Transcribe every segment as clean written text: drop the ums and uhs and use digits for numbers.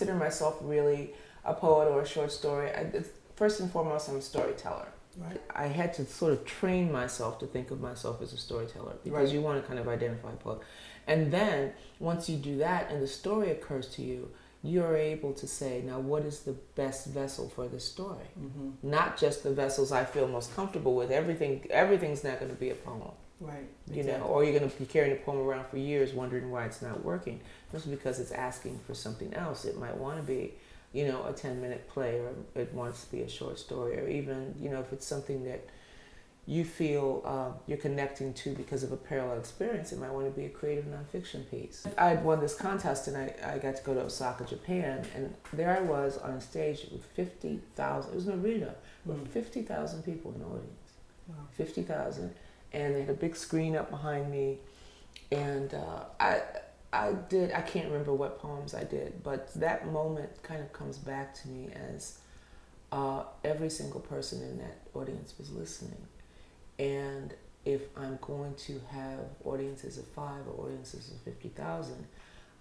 consider myself really a poet or a short story. First and foremost, I'm a storyteller. Right. I had to sort of train myself to think of myself as a storyteller because Right. you want to kind of identify a poet. And then once you do that and the story occurs to you, you're able to say, now what is the best vessel for this story? Not just the vessels I feel most comfortable with. Everything's not going to be a poem. Right. You Exactly. know, or you're going to be carrying a poem around for years wondering why it's not working. Just because it's asking for something else. It might want to be, you know, a 10-minute play, or it wants to be a short story, or even, you know, if it's something that you feel you're connecting to because of a parallel experience, it might want to be a creative nonfiction piece. I had won this contest and I got to go to Osaka, Japan, and there I was on a stage with 50,000, it was an arena, with 50,000 people in the audience. Wow. 50,000. And they had a big screen up behind me, and I can't remember what poems I did, but that moment kind of comes back to me as every single person in that audience was listening. And if I'm going to have audiences of 5 or audiences of 50,000,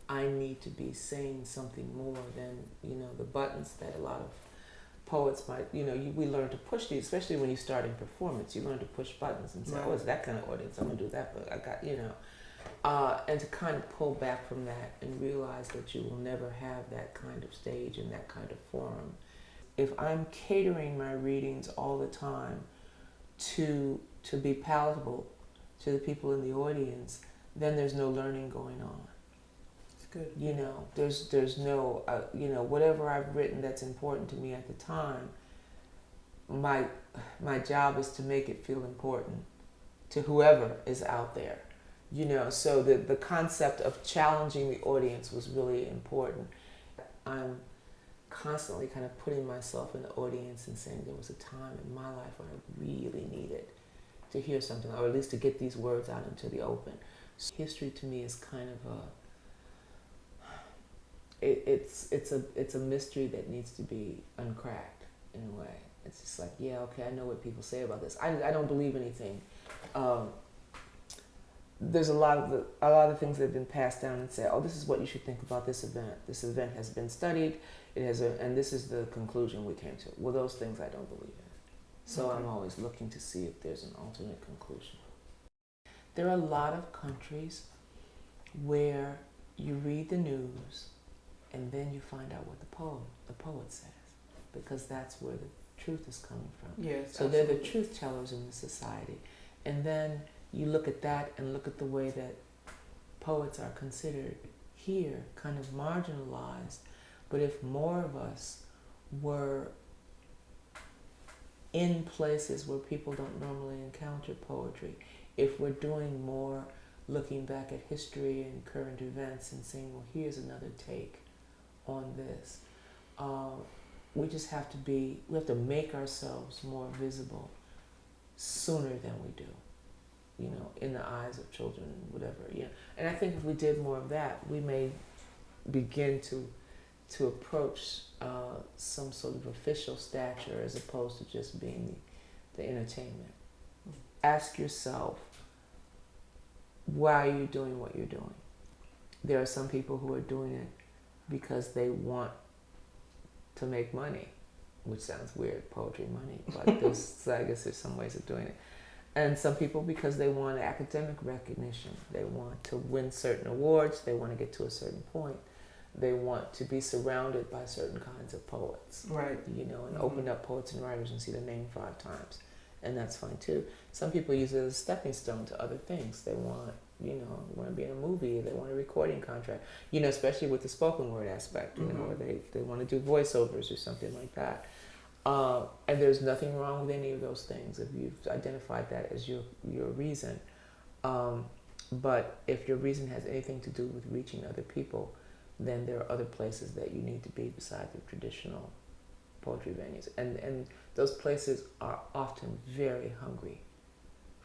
I need to be saying something more than, you know, the buttons that a lot of poets might, you know, we learn to push these, especially when you start in performance. You learn to push buttons and say, oh, it's that kind of audience, I'm going to do that, but I got, you know. And to kind of pull back from that and realize that you will never have that kind of stage and that kind of forum. If I'm catering my readings all the time to be palatable to the people in the audience, then there's no learning going on. Good. You know, there's no, you know, whatever I've written that's important to me at the time, my job is to make it feel important to whoever is out there, you know. So the concept of challenging the audience was really important. I'm constantly kind of putting myself in the audience and saying there was a time in my life when I really needed to hear something, or at least to get these words out into the open. So history to me is kind of a, it's a mystery that needs to be uncracked in a way. It's just like, yeah, okay, I know what people say about this. I don't believe anything. There's a lot of things that have been passed down and say, oh, this is what you should think about this event. This event has been studied. It has and this is the conclusion we came to. Well, those things I don't believe in. So I'm always looking to see if there's an alternate conclusion. There are a lot of countries where you read the news and then you find out what the poet says, because that's where the truth is coming from. Yes, so absolutely. They're the truth tellers in the society. And then you look at that and look at the way that poets are considered here, kind of marginalized. But if more of us were in places where people don't normally encounter poetry, if we're doing more looking back at history and current events and saying, well, here's another take on this. We just have to make ourselves more visible sooner than we do, you know, in the eyes of children, whatever. Yeah. And I think if we did more of that, we may begin to approach some sort of official stature as opposed to just being the entertainment. Ask yourself, why are you doing what you're doing? There are some people who are doing it because they want to make money, which sounds weird, poetry money, but I guess there's some ways of doing it. And some people because they want academic recognition. They want to win certain awards. They want to get to a certain point. They want to be surrounded by certain kinds of poets. Right. You know, and open up Poets and Writers and see their name 5 times. And that's fine too. Some people use it as a stepping stone to other things. They want, you know, want to be in a movie. They want a recording contract. You know, especially with the spoken word aspect. You know, or they want to do voiceovers or something like that. And there's nothing wrong with any of those things if you've identified that as your reason. But if your reason has anything to do with reaching other people, then there are other places that you need to be besides the traditional poetry venues. And those places are often very hungry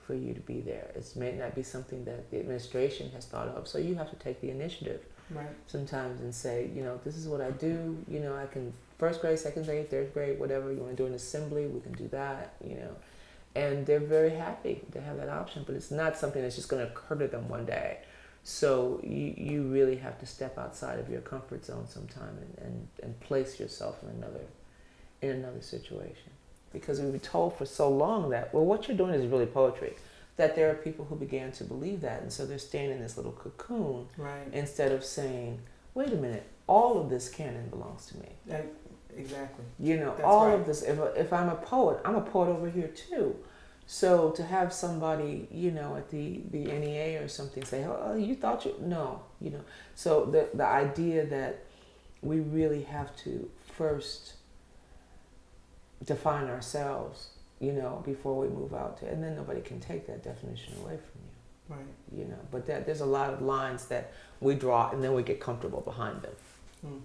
for you to be there. It may not be something that the administration has thought of, so you have to take the initiative sometimes and say, you know, this is what I do. You know, I can first grade, second grade, third grade, whatever. You want to do an assembly, we can do that, you know. And they're very happy to have that option, but it's not something that's just going to occur to them one day. So you really have to step outside of your comfort zone sometime and place yourself in another situation. Because we've been told for so long that, well, what you're doing is really poetry. That there are people who began to believe that, and so they're staying in this little cocoon, right. instead of saying, wait a minute, all of this can and belongs to me. Exactly. You know, That's all right. of this, if I'm a poet over here too. So to have somebody, you know, at the NEA or something say, oh, you thought you, no, you know. So the idea that we really have to first define ourselves, you know, before we move out to, and then nobody can take that definition away from you. Right. You know, but there's a lot of lines that we draw and then we get comfortable behind them. Mm.